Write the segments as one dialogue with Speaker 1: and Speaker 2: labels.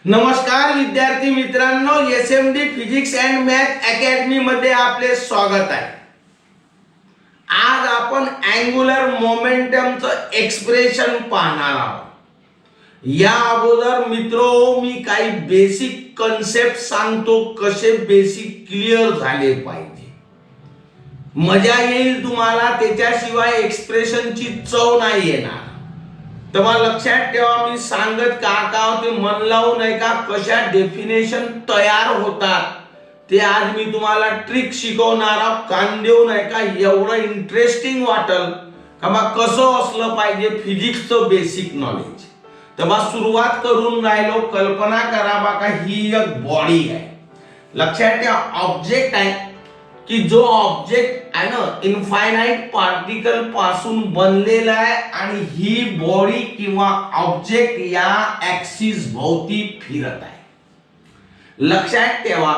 Speaker 1: नमस्कार विद्यार्थी मित्रांनो, SMD physics and math academy मध्ये आपले स्वागत आहे। आज आपण अँगुलर मोमेंटमचं एक्सप्रेशन पाहणार आहोत। या अगोदर मित्रो मी काही बेसिक कन्सेप्ट सांगतो, कसे बेसिक क्लिअर झाले पाहिजे। मजा येईल तुम्हाला, त्याच्याशिवाय एक्सप्रेशनची चव नाही येणार। तेव्हा लक्षात ठेवा, मी सांगत का ते मन लावून नाही का कशा डेफिनेशन तयार होतात ते आज मी तुम्हाला ट्रिक शिकवणार आहे। कान देऊ नाही का, एवढं इंटरेस्टिंग वाटल का बा कसं असलं पाहिजे फिजिक्सचं बेसिक नॉलेज। तेव्हा सुरुवात करून राहिलो। कल्पना करा बा का ही एक बॉडी आहे। लक्षात ठेवा ऑब्जेक्ट आहे की जो ऑब्जेक्ट आहे ना इनफायनाइट पार्टिकल पासून बनलेला आहे आणि ही बॉडी किंवा ऑब्जेक्ट या ऍक्सिस भोवती फिरत आहे। लक्षात ठेवा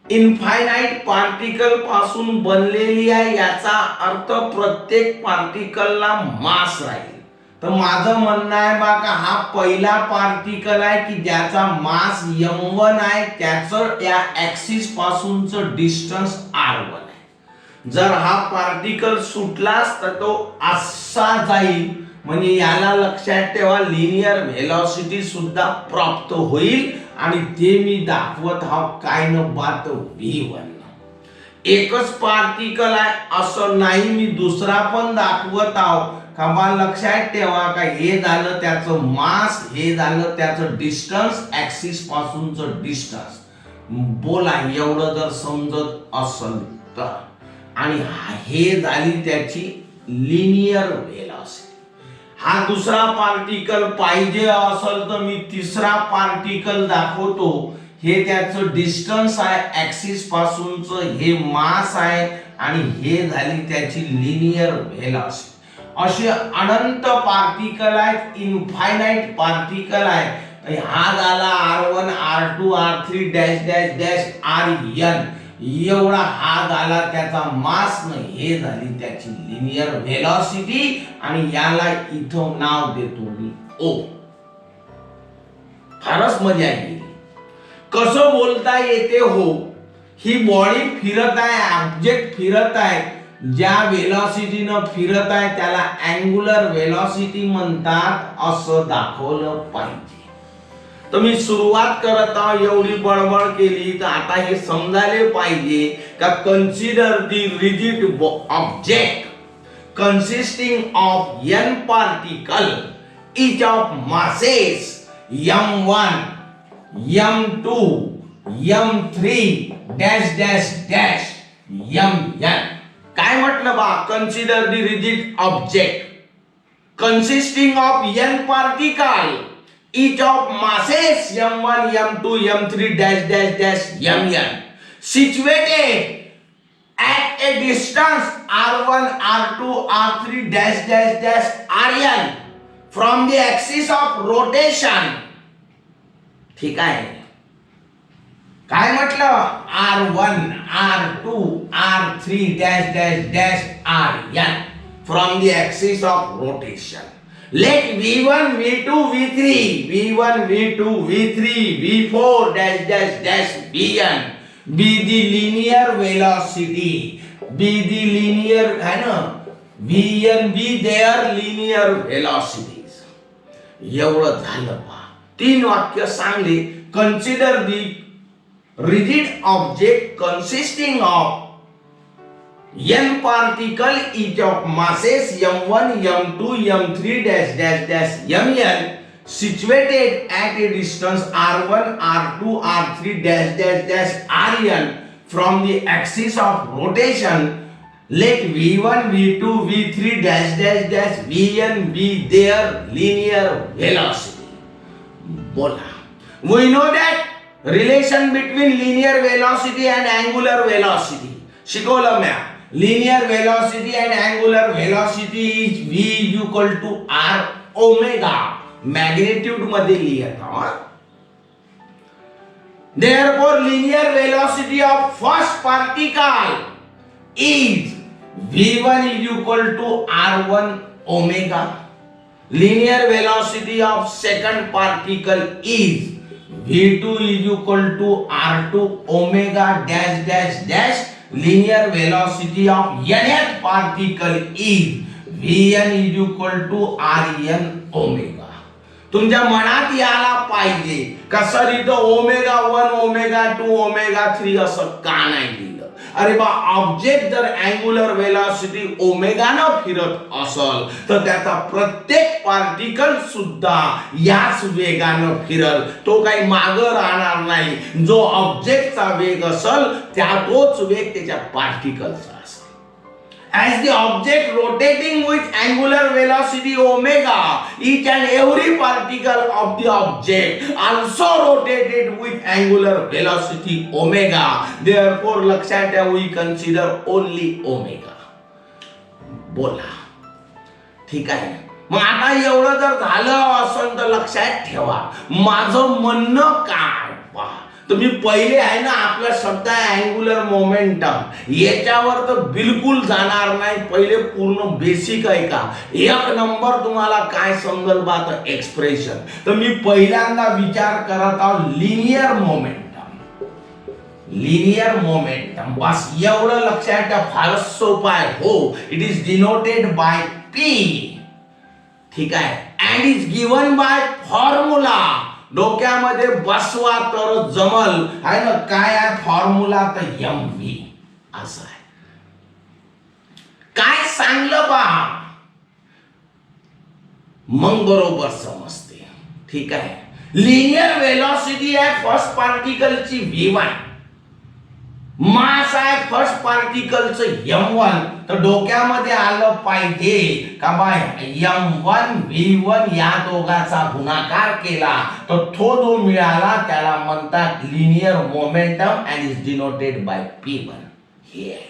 Speaker 1: इनफायनाइट पार्टिकल पासून बनलेली आहे याचा अर्थ प्रत्येक पार्टिकलला मास राहील। तर माझं म्हणणं आहे बा का हा पहिला पार्टिकल आहे की ज्याचा मास m1 आहे, त्याचं या ऍक्सिस पासूनचं डिस्टन्स r1 आहे। जर हा पार्टिकल सुटलास तर तो असा जाईल, म्हणजे याला लक्षात ठेवा लिनियर व्हेलॉसिटी सुद्धा प्राप्त होईल आणि ते मी दाखवत आहो काय न बात v1। एकच पार्टिकल आहे असं नाही, मी दुसरा पण दाखवत आहो। कामा लक्षात ठेवा का हे झालं त्याचं मास, हे झालं त्याचं डिस्टन्स, ऍक्सिस पासूनचं डिस्टन्स। बोला एवढं जर समजत असेल तर। आणि हे झाली त्याची लिनियर व्हेलॉसिटी। हा दुसरा पार्टिकल पाहिजे असेल तर मी तिसरा पार्टिकल दाखवतो। हे त्याचं डिस्टन्स आहे ऍक्सिस पासूनचं, हे मास आहे आणि हे झाली त्याची लिनियर व्हेलॉसिटी। असे अनंत पार्टिकल आहेत, इनफायनाइट पार्टिकल आहे। हा झाला r1 r2 r3 dash dash dash rn, एवढा हा झाला त्याचा मास न, हे झाली त्याची लिनियर व्हेलॉसिटी आणि याला इथं नाव देतो मी ओ। फारच मजा येईल। कसं बोलता येते हो, ही बॉडी फिरत आहे, ऑब्जेक्ट फिरत आहे, ज्या व्हेलॉसिटीनं फिरत आहे त्याला अँगुलर व्हेलॉसिटी म्हणतात असं दाखवलं पाहिजे। तर मी सुरुवात करत आहो, एवढी बडबड केली तर आता हे समजायला पाहिजे का consider the rigid object consisting of n particle, each of masses m1, m2, m3 dash dash dash mn। काय म्हटलं बा, consider the rigid object consisting of n particle, each of masses m1, m2, m3 dash dash dash mn, situated at a distance r1, r2, r3 dash dash dash rn from the axis of rotation। ठीक आहे, काय म्हटलं r1, r2, r3 dash dash dash rn from the axis of rotation। Let v1, v2, v3, v1, v2, v3, v4 dash dash dash bn be the linear velocity, be the linear है ना, vn be their linear velocities। एवढं झालं पहा, तीन वाक्य सांगले। Consider the rigid object consisting of n particle, each of masses m1, m2, m3 dash dash dash mn, situated at a distance r1, r2, r3 dash dash dash rn from the axis of rotation। Let v1, v2, v3 dash dash dash vn be their linear velocity। बोला, we know that relation between linear velocity and angular velocity शिकवलं म्या। linear velocity and angular velocity is v equal to r omega, magnitude मध्ये लिहित आहोत। Therefore linear velocity of first particle is v1 is equal to r1 omega। linear velocity of second particle is v2 is equal to r2 omega dash dash dash linear velocity of nth particle is vn is equal to rn omega. तुमच्या मनात यायला पाहिजे का sir इथं omega 1 omega 2 omega 3 असं का नाही लिहिलं. अरे बा ऑब्जेक्ट जर अँग्युलर वेलॉसिटी ओमेगानं फिरत असल तर त्याचा प्रत्येक पार्टिकल सुद्धा याच वेगानं फिरल. तो काही मागं राहणार नाही. जो ऑब्जेक्टचा वेग असल त्या तोच वेग त्याच्या पार्टिकलचा असेल. As the object rotating with angular velocity omega, each and every particle of the object also rotated with angular velocity omega. Therefore, लक्षात ठेवा, we consider only omega. बोला, ठीक आहे. मग आता एवढं जर झालं असेल तर लक्षात ठेवा माझं म्हणणं काय. पहा, तुम्ही पहिले आहे ना आपला शब्द आहे अँग्युलर मोमेंटम, याच्यावर तर बिलकुल जाणार नाही. पहिले पूर्ण बेसिक आहे का. एक नंबर तुम्हाला काय समजेल बात एक्सप्रेशन. तर मी पहिल्यांदा विचार करत आहोत लिनियर मोमेंटम. लिनियर मोमेंटम बस एवढं लक्षात ठेवा. फारच सोपं आहे. हो, it is denoted by P. ठीक आहे. And is given by formula. डोक्यामध्ये बसवा तर जमल आहे ना. काय आहे फॉर्म्युला तर एम व्ही असं आहे. काय सांगलं पहा मग बरोबर समजते. ठीक आहे. लिनियर वेलॉसिटी आहे फर्स्ट पार्टिकलची v1, मास आहे फर्स्ट पार्टिकलचं m1. तर डोक्यामध्ये आलं पाहिजे का बाय m1 v1 या दोघाचा गुणाकार केला तर तो जो मिळाला त्याला म्हणतात linear momentum and is denoted by p1. हे आहे.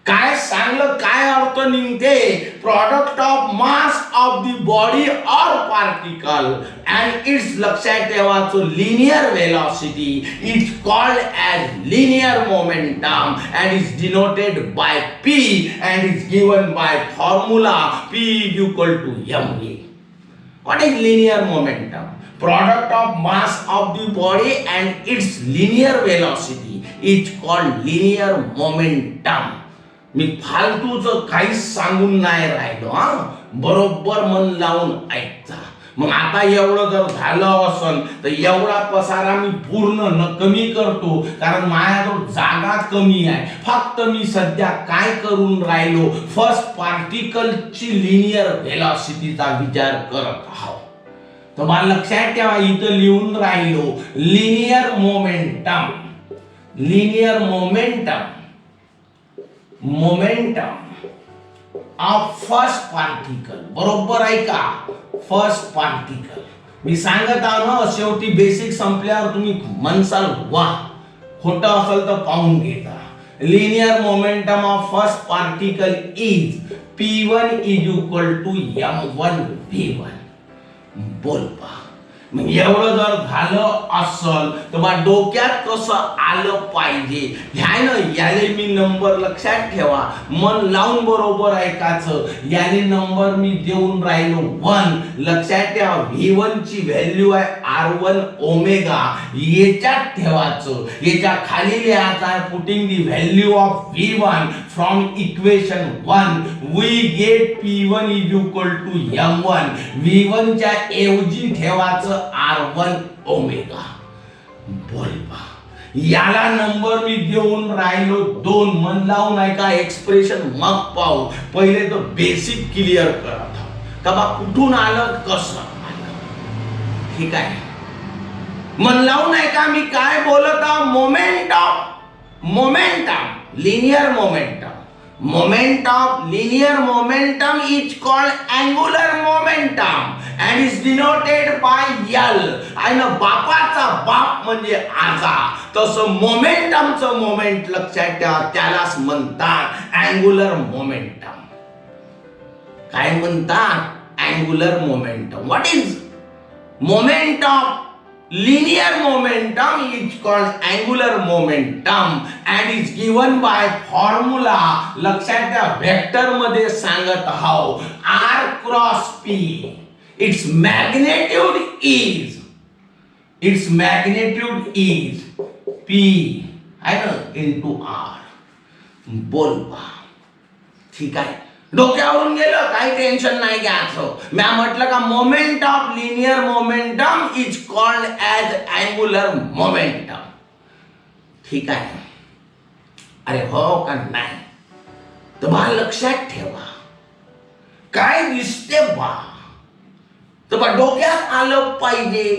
Speaker 1: काय सांगलं काय अर्थ निघते. Product of mass of the body or particle and its लक्षात ठेवायचं linear velocity is called as linear momentum and is denoted by p and is given by formula p is equal to mv. What is linear momentum. Product of mass of the body and its linear velocity is called linear momentum. मी फालतूचं काहीच सांगून नाही राहिलो. बरोबर मन लावून ऐकता. मग आता एवढं जर झालं असेल तर एवढा पसारा मी पूर्ण कमी करतो कारण माझ्याजवळ जागा कमी आहे. फक्त मी सध्या काय करून राहिलो फर्स्ट पार्टिकलची लिनियर वेलॉसिटीचा विचार करत आहोत. तर मला लक्षात ठेवा इथं लिहून राहिलो linear momentum. Linear momentum of first particle. बरोबर आहे का. फर्स्ट पार्टिकल मी सांगत आहो ना. शेवटी बेसिक संपल्यावर तुम्ही म्हणसाल वा खोटं असेल तर पाहून घेता. Linear momentum of first particle is p1 is equal to m1 v1. बोल पा. मग एवढं जर झालं असल तर मग डोक्यात कसं आलं पाहिजे. ह्याय ना याले मी नंबर लक्षात ठेवा मन लावून बरोबर ऐकायचं. याने नंबर मी देऊन राहिलो 1. लक्षात ठेवा v1 ची व्हॅल्यू आहे r1 ओमेगा. याच्यात ठेवायचं. याच्या खाली लिहायचं आहे putting the value of v1 from equation 1 we get p1 is equal to m1. v1 च्या ऐवजी ठेवायचं r1 ओमेगा. बोल पा. याला नंबर मी देऊन राहिलो 2. मन लावून ऐका एक्सप्रेशन मग पाहू. पहिले तर बेसिक क्लिअर करत आहोत का बा कुठून आलं कसं आलं. ठीक आहे. मन लावून ऐका मी काय बोलत आहो. Momentum linear momentum. Moment of linear momentum is called angular momentum and is denoted by L. आणि बापाचा बाप म्हणजे आजा. तसं मोमेंटमचं मोमेंट लक्षात ठेवा त्यालाच म्हणतात अँग्युलर मोमेंटम. काय म्हणतात angular momentum. What is moment of linear momentum is called angular momentum and is given by formula. लक्षात ठेवा वेक्टर मध्ये सांगत आहोत r cross p. its magnitude is its magnitude is P आहे ना इंटू आर. बोल बा. ठीक आहे, डोक्यावरून गेलं, काही टेन्शन नाही घ्यायचं. मी म्हटलं का moment of linear momentum is called as angular momentum. ठीक आहे, अरे हो का नाही? तर बा लक्षात ठेवा, काय दिसते बा तर बा डोक्यात आलं पाहिजे.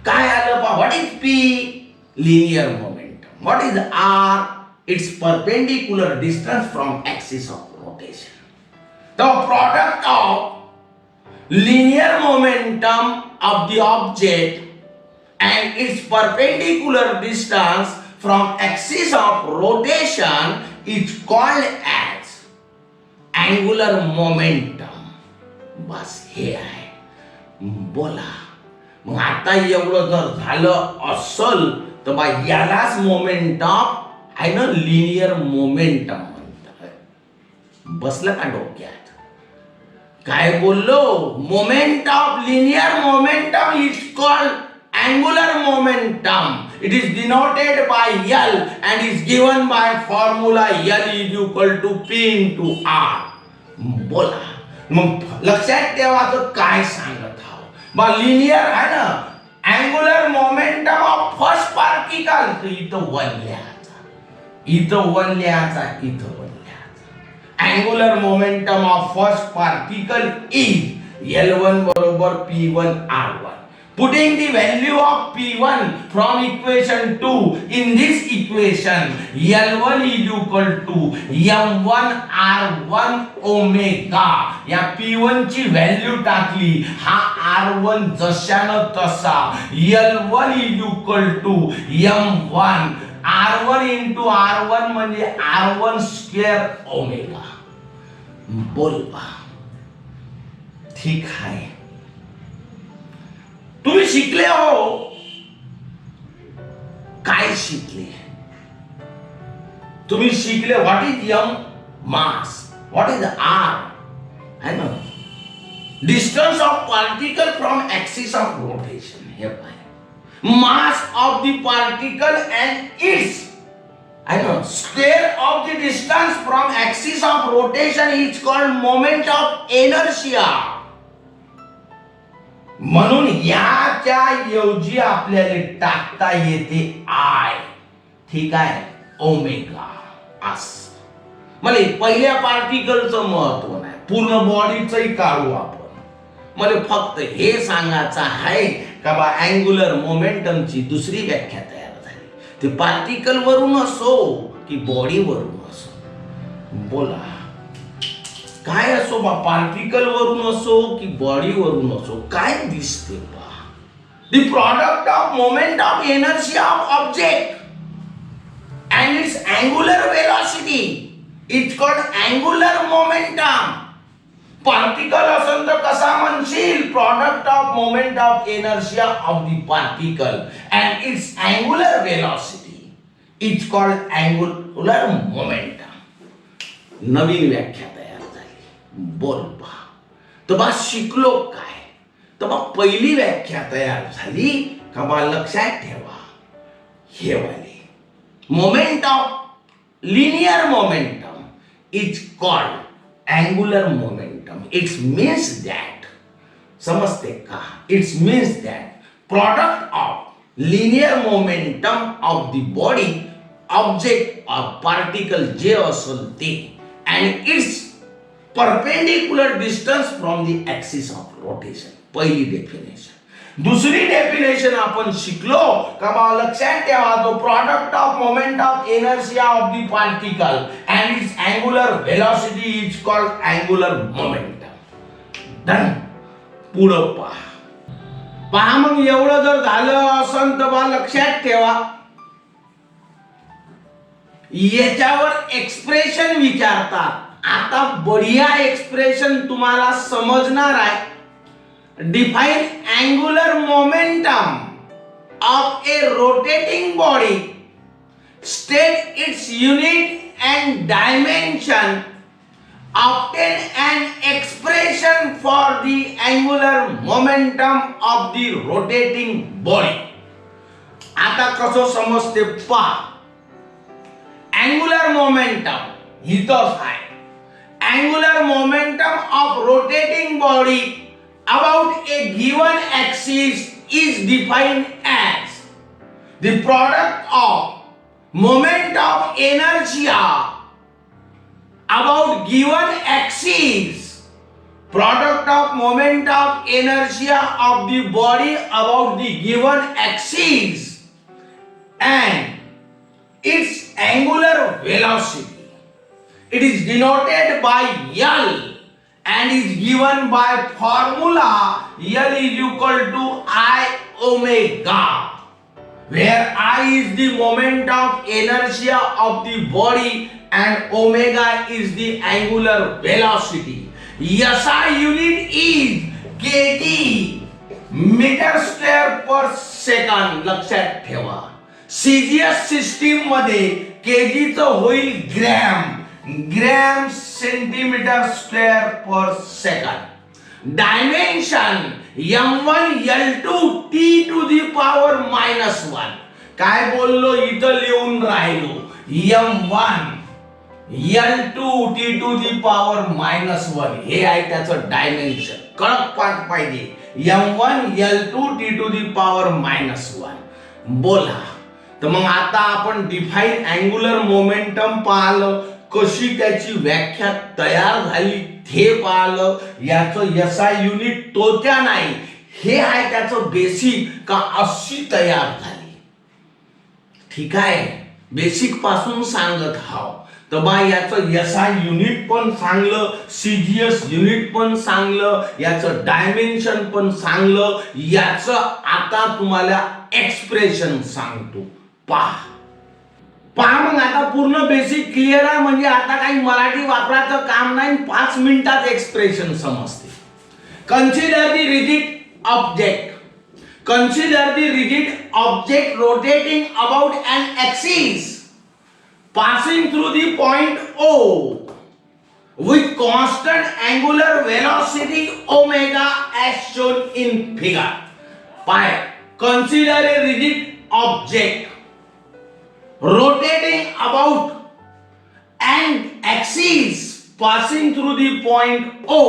Speaker 1: काय आलं बा? What is P? Linear momentum. What is R? It's perpendicular distance from axis of rotation. The product of linear momentum of the object and its perpendicular distance from axis of rotation is called as angular momentum. बस हे आहे. बोला मग आता एवढं जर झालं असल तर बा यालाच मोमेंट ऑफ आहे ना लिनियर मोमेंटम म्हणतात. बसलं का डोक्यात? काय बोललो? Moment of linear momentum is called angular momentum. It is denoted by L and is given by formula L is equal to P into R. बोला मग लक्षात ठेवायचं काय सांगत आहोत बा. लिनियर आहे ना angular momentum of first particle. इथं वन लिहायचा, इथं वन लिहायचा, इथं वन लिहायचा. Angular momentum of first particle is L1 बरोबर P1 R1. Putting the value of P1 from equation 2 in this equation, L1 is equal to M1 R1 omega. या P1 ची value टाकली, हा R1 जशानं तसा. L1 is equal to M1 R1 into R1 म्हणजे R1 square omega. बोल बा. ठीक आहे, तुम्ही शिकले हो. काय शिकले? तुम्ही शिकले what is M mass, what is R है ना distance of particle from axis of rotation. हे पाय mass of the particle and its है ना square of the distance from axis of rotation is called moment of inertia. म्हणून याच्या ऐवजी आपल्याला टाकता येते आय. ठीक आहे, ओमेगा. असं मला पहिल्या पार्टिकलचं महत्व नाही, पूर्ण बॉडीचंही काढू आपण. मला फक्त हे सांगायचं आहे का बा अँग्युलर मोमेंटमची दुसरी व्याख्या तयार झाली. ते पार्टिकल वरून असो की बॉडी वरून असो. बोला काय असो बा, पार्टिकल वरून असो की बॉडी वरून असो, काय दिसते बा? The product of moment of energy of object and its angular velocity is called angular momentum. Particle असेल तर कसा म्हणशील? Product of moment of energy of the particle and its angular velocity is called angular momentum. नवीन व्याख्या. बोल बा. तर बा शिकलो काय? तर बा पहिली व्याख्या तयार झाली का बा लक्षात ठेवा. हे वाली moment of linear momentum is called angular momentum. It's means that, समजते का? It's means that product of linear momentum of the body object of particle जे असेल ते and it's perpendicular distance from the axis of rotation. पहिली definition. दुसरी definition आपण शिकलो का बा लक्षात ठेवा. तो product of moment of energy of the particle and its angular velocity is called angular momentum. Done. पुढं पहा. मग एवढं जर झालं असं तर बा लक्षात ठेवा याच्यावर एक्सप्रेशन विचारतात. आता बढिया एक्सप्रेशन तुम्हाला समजणार आहे. Define angular momentum of A rotating body, state it's unit and dimension obtain an expression for the angular momentum of the rotating body. आता कसं समजते पहा. angular momentum इथंच आहे. angular momentum of rotating body about a given axis is defined as the product of moment of inertia about given axis, product of moment of inertia of the body about the given axis and its angular velocity. It is denoted by L and is given by formula L is equal to I omega, where I is the moment of inertia of the body and omega is the angular velocity. SI unit is kg meter square per second. लक्षात ठेवा. CGS system मध्ये kg चं होईल gram centimetre square per second. Dimension m1 l2 t to the power -1. काय बोललो इथं लिहून राहिलो. m1 L2 t to the power -1 हे आहे त्याचं डायमेन्शन. कळक पाठ पाहिजे. m1 L2 t to the power -1. बोला. तर मग आता आपण डिफाइन अँगुलर मोमेंटम पाहिलं, कशी त्याची व्याख्या तयार झाली ते पाहिलं. याचं SI युनिट तोट्या नाही, हे आहे त्याचं बेसिक का अशी तयार झाली. ठीक आहे, बेसिक पासून सांगत हाव. तर बा याचं SI युनिट पण सांगलं, सीजीएस युनिट पण सांगलं, याचं डायमेन्शन पण सांगलं. याचं आता तुम्हाला एक्सप्रेशन सांगतो. पहा मग आता पूर्ण बेसिक क्लिअर आहे. म्हणजे आता काही मराठी वापरायचं काम नाही. 5 मिनिटात एक्सप्रेशन समजते. Consider the rigid object. Consider the rigid object rotating about an axis passing through the point O with constant angular velocity omega as shown in figure. Consider a rigid object rotating about an axis passing through the point O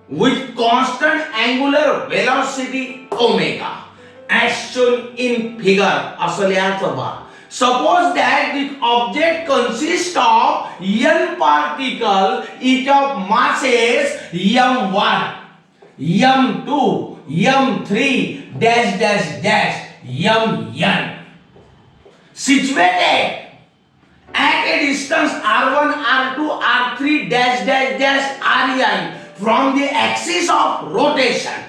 Speaker 1: with constant angular velocity omega as shown in figure. असं लिहायचं बा. Suppose that the object consists of n particle, each of masses m1, m2, m3 dash dash dash mn, situated at a distance r1, r2, r3 dash dash dash rn from the axis of rotation.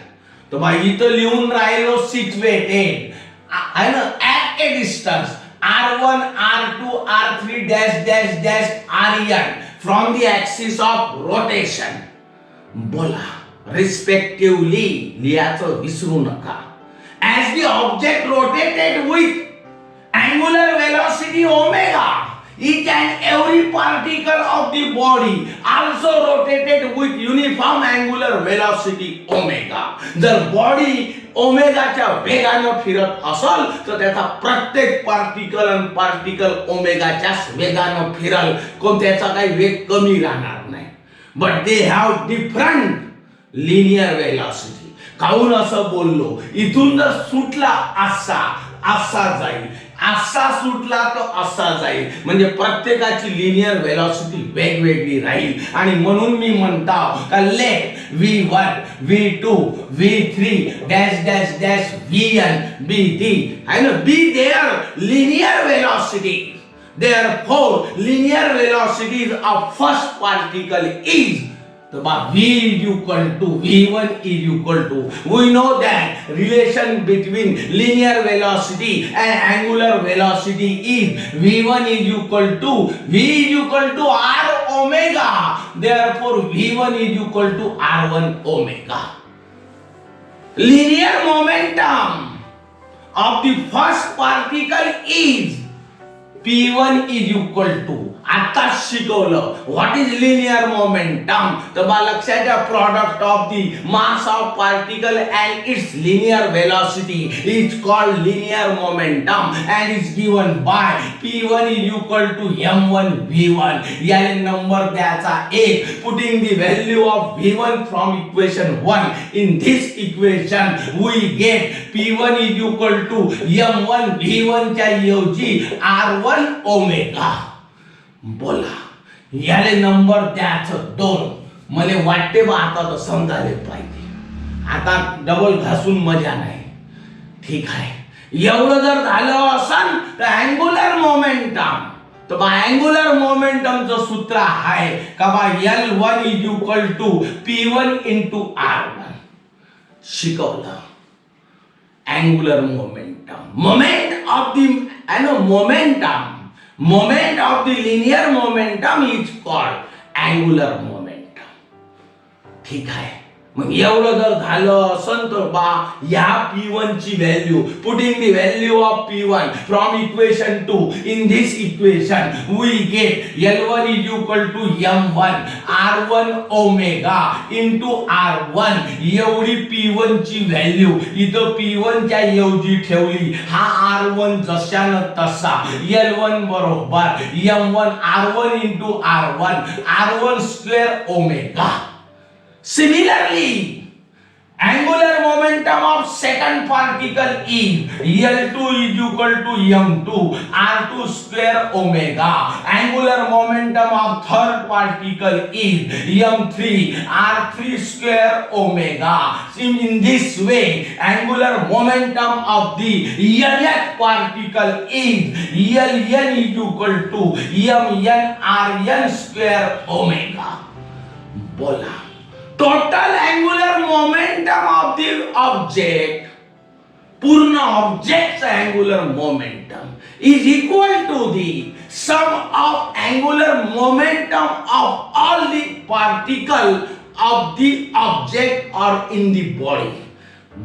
Speaker 1: तो भाई इथं लिहून राहिलो situated आहे ना, at a distance R1, R2, R3 dash dash dash rn from the axis of rotation. बोला respectively लिहायचं विसरू नका. As the object rotated with angular velocity omega, each and every particle of the body also rotated with uniform angular velocity omega. जर body ओमेगाच्या वेगाने फिरत असेल तर त्याचा प्रत्येक पार्टिकल ओमेगाच्या वेगाने फिरल. कोणत्याचा काही वेग कमी राहणार नाही. But they have different linear velocity. काहून असं बोललो, इथून जर सुटला असा जाईल, असा सुटला तर असा जाईल. म्हणजे प्रत्येकाची लिनियर वेलॉसिटी वेगवेगळी राहील. आणि म्हणून मी म्हणतो का let v1 v2 v3 dash dash dash vn be the आहे ना, be their linear velocity. Therefore linear velocities of first particle is v is equal to v1 is equal to, we know that relation between linear velocity and angular velocity is v1 is equal to r omega. Therefore v1 is equal to r1 omega. Linear momentum of the first particle is P1 is equal to, आता शिकवलं what is linear momentum. तर बा लक्षात घ्या, product of the mass of particle and it's linear velocity is called linear momentum and is given bye P1 is equal to m1 v1. याला number द्यायचा 1. Putting the value of v1 from equation 1 in this equation we get P1 is equal to m1 v1 च्या ऐवजी r1 omega. बोला याले number द्यायचं 2. मला वाटते बा आता तर समजायला पाहिजे, आता डबल घासून मजा नाही. ठीक आहे, एवढं जर झालं असन तर अँगुलर मोमेंटम, तर बा अँगुलर मोमेंटमचं सूत्र आहे का बा L1 is equal to P1 into R1. शिकवलं angular momentum, moment of the moment of the linear momentum is called angular momentum. ठीक आहे, मग एवढं जर झालं असन तर बा या P1 ची value, putting the value of P1 from equation 2 in this equation we get L1 is equal to m1 r1 omega into r1. एवढी P1 ची व्हॅल्यू इथं P1 च्या ऐवजी ठेवली, हा r1 जशानं तसा, L1 बरोबर m1 r1 into r1 square omega. Similarly, angular momentum of second particle is L2 is equal to m2 r2 square omega. Angular momentum of third particle is m3 r3 square omega. In this way, angular momentum of the nth particle is Ln is equal to mn rn square omega. बोला total angular momentum of the object, पूर्ण ऑब्जेक्टचा angular momentum is equal to the sum of angular momentum of all the particle of the object or in the body.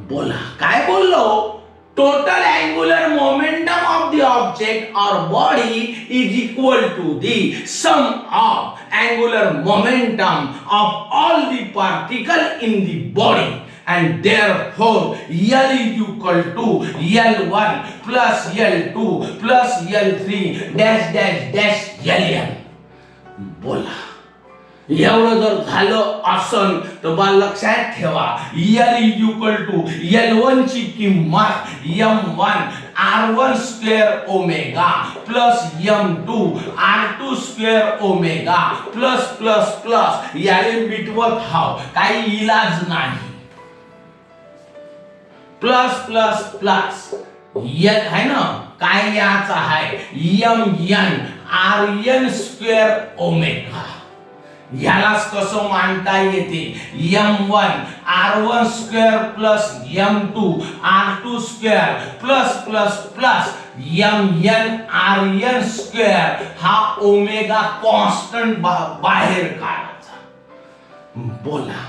Speaker 1: बोला काय बोललो, total angular momentum of the object or body is equal to the sum of angular momentum of all the particle in the body, and therefore L is equal to L1 plus L2 plus L3 dash dash dash Ln. बोला एवढं जर झालं असन तर बा लक्षात ठेवा, L is equal to L1 ची किंमत m1 r1 square omega plus m2 r2 square omega plus plus plus याले मिटवत हाव, काही इलाज नाही. प्लस प्लस प्लस एक है ना, काय याचा आहे mn rn स्क्वेअर ओमेगा. यालाच कसं मांडता येते, m1 r1 square plus m2 r2 square plus plus plus mn rn square, हा ओमेगा कॉन्स्टंट बाहेर काढायचा. बोला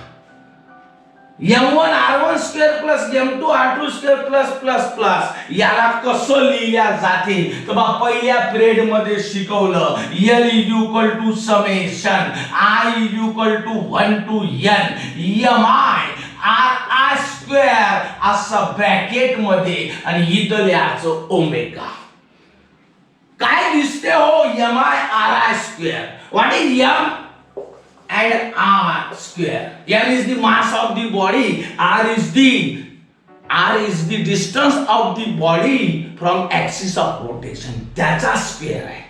Speaker 1: m1 r1 square plus m2 r2 square plus plus plus याला कसं लिहिल्या जाते तर बा पहिल्या पिरियड मध्ये शिकवलं, L is equal to summation I is equal to 1 to n mi ri square असं ब्रॅकेट मध्ये, आणि इथं लिहायचं ओमेगा. काय दिसते हो mi ri square, what is m and r square. M is the mass of the body, r is the distance of the body from axis of rotation, त्याचा square आहे.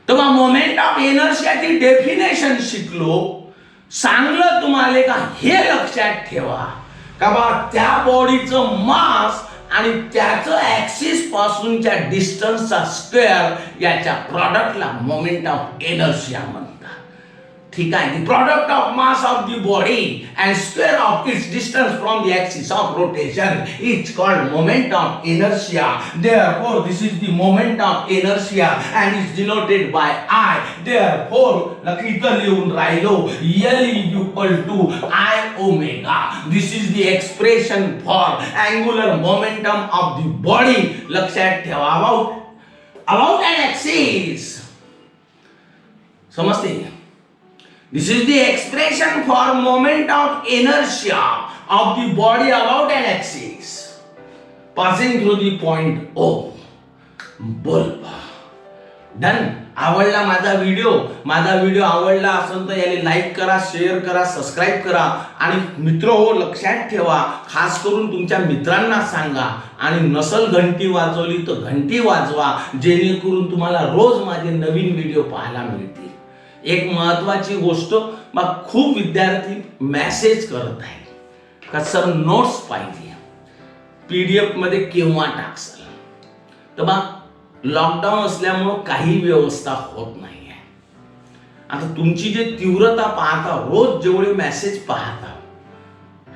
Speaker 1: तर मग मोमेंट ऑफ इनर्शियाची डेफिनेशन शिकलो. सांगलं तुम्हाला का हे लक्षात ठेवा का बा त्या बॉडीचं मास आणि त्याचं ऍक्सिस पासूनच्या डिस्टन्सचा स्क्वेअर याच्या प्रॉडक्टला मोमेंट ऑफ इनर्शिया म्हणतात. ठीक आहे, the product of mass of the body and square of its distance from the axis of rotation is called moment of inertia. Therefore this is the moment of inertia and is denoted by I. Therefore इथं लिहून राहिलो L is equal to I omega. This is the expression for angular momentum of the body. लक्षात ठेवा. About an axis. समजते? This is the expression for moment of inertia of the body about an axis passing through the point O. Bulb. Done. आवडला माझा video आवडला असेल तर याला like करा, शेअर करा, सबस्क्राईब करा. आणि मित्र हो, लक्षात ठेवा, खास करून तुमच्या मित्रांना सांगा. आणि नसल घंटी वाजवली तर घंटी वाजवा, जेणेकरून तुम्हाला रोज माझे नवीन व्हिडिओ पाहायला मिळतील. एक महत्वाची गोष्ट, मग खूप विद्यार्थी मेसेज करत आहे का सर नोट्स पाहिजे, PDF मध्ये केव्हा टाकसाल. तर मग लॉकडाऊन असल्यामुळं काही व्यवस्था होत नाही आहे. आता तुमची जे तीव्रता पाहता, रोज जेवढे मेसेज पाहता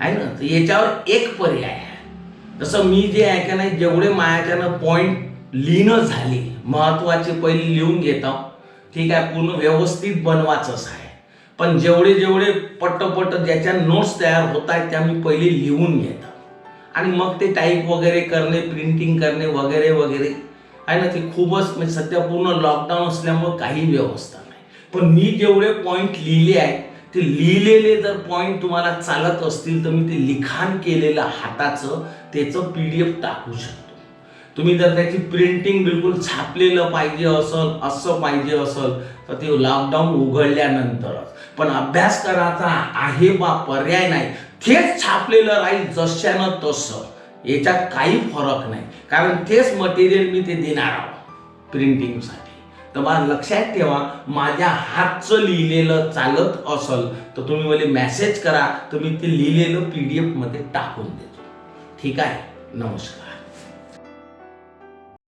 Speaker 1: आहे ना, तर याच्यावर एक पर्याय आहे. जसं मी जे आहे का नाही, जेवढे मायाच्यानं पॉइंट लिहिणं झाले महत्वाचे पहिले लिहून घेतो. ठीक आहे, पूर्ण व्यवस्थित बनवायचंच आहे. पण जेवढे पट्ट ज्याच्या नोट्स तयार होत आहेत त्या मी पहिले लिहून घेतो. आणि मग ते टाईप वगैरे करणे, प्रिंटिंग करणे वगैरे वगैरे आहे ना, ते खूपच म्हणजे सध्या पूर्ण लॉकडाऊन असल्यामुळे काही व्यवस्था नाही. पण मी जेवढे पॉइंट लिहिले आहेत, ते लिहिलेले जर पॉइंट तुम्हाला चालत असतील तर मी ते लिखाण केलेलं हाताचं त्याचं PDF टाकू शकतो. तुम्ही जर त्याची प्रिंटिंग बिलकुल छापलेलं पाहिजे असेल, असं पाहिजे असेल तर ते लॉकडाऊन उघडल्यानंतरच. पण अभ्यास करायचा आहे बा, पर्याय नाही, तेच छापलेलं राहील जशानं तसं, याच्यात काही फरक नाही. कारण तेच मटेरियल मी ते देणार आहोत प्रिंटिंगसाठी. तर मला लक्षात ठेवा, माझ्या हातचं लिहिलेलं चालत असेल तर तुम्ही मला मेसेज करा, तर मी ते लिहिलेलं PDF मध्ये टाकून देतो. ठीक आहे. नमस्कार.